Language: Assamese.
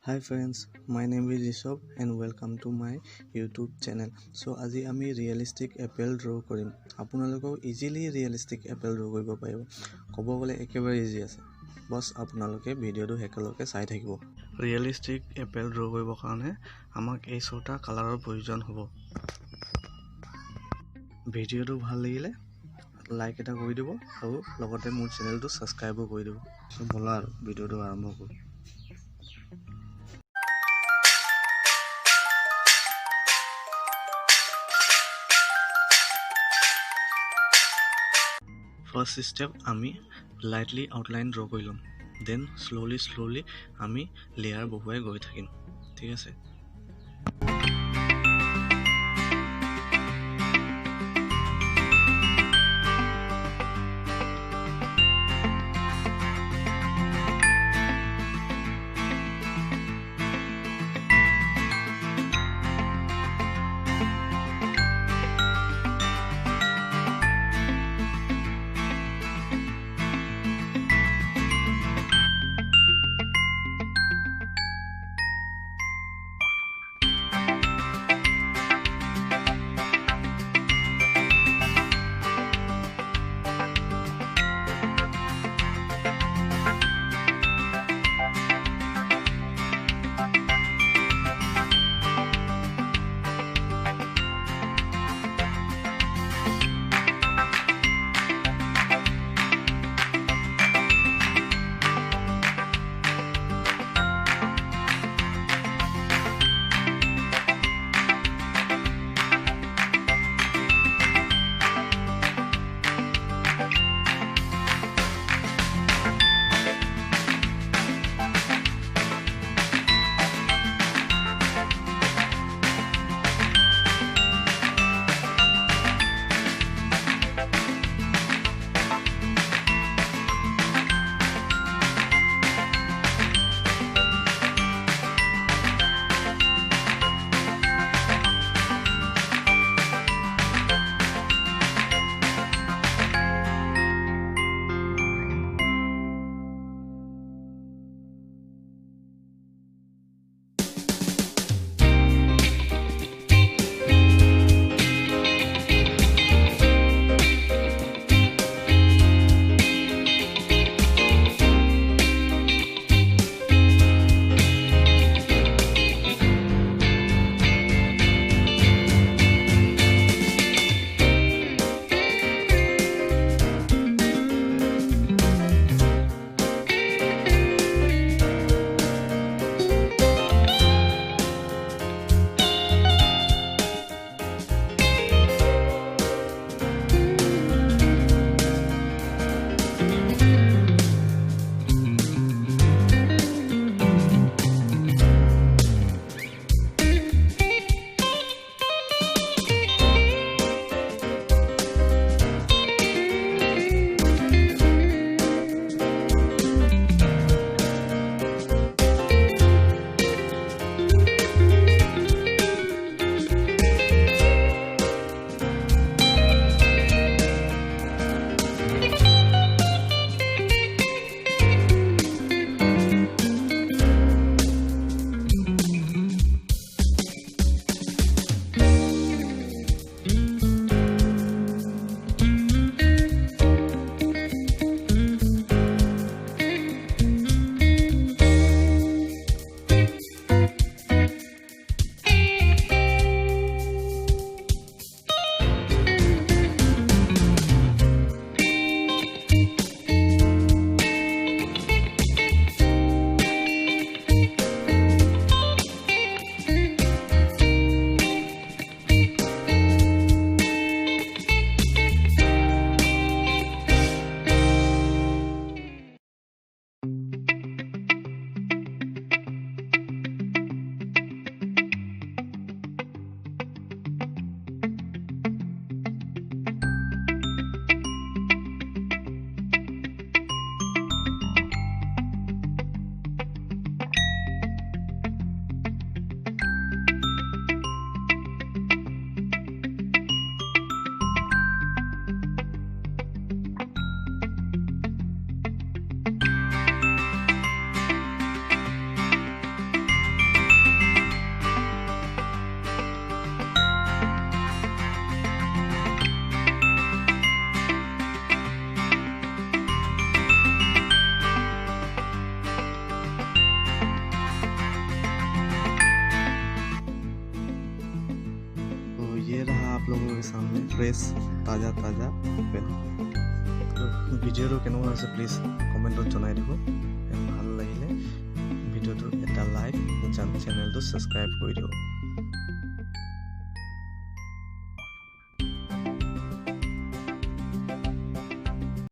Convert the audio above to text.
Hi friends, my name is Rishabh and welcome to my YouTube channel. So আজি আমি realistic apple draw কৰিম. আপোনালোকক easily realistic apple draw কৰিব পাৰিব. ক'ব গ'লে একেবাৰে easy আছে. বস আপোনালোকে ভিডিওটো হেকলকে চাই থাকিব. Realistic apple draw কৰিব কাৰণে আমাক এই ছটা কালাৰৰ প্ৰয়োজন হ'ব. ভিডিওটো ভাল লাগিলে লাইক এটা কৰি দিব আৰু লগতে মোৰ চেনেলটো সাবস্ক্ৰাইব কৰি দিব. সো বলা আৰু ভিডিওটো আৰম্ভ কৰো. First step আমি lightly outline draw কৰি লম then slowly আমি layer বহুৱাই গৈ থাকিম ঠিক আছে ये रहा आप लोगों के सामने फ्रेश ताज़ा एप्पल। तो वीडियो केनेकुवा হৈছে प्लीज कमेन्टत जनाइ দিব। ভাল লাগিলে ভিডিওটো এটা লাইক, চেনেলটো সাবস্ক্রাইব কৰি দিও।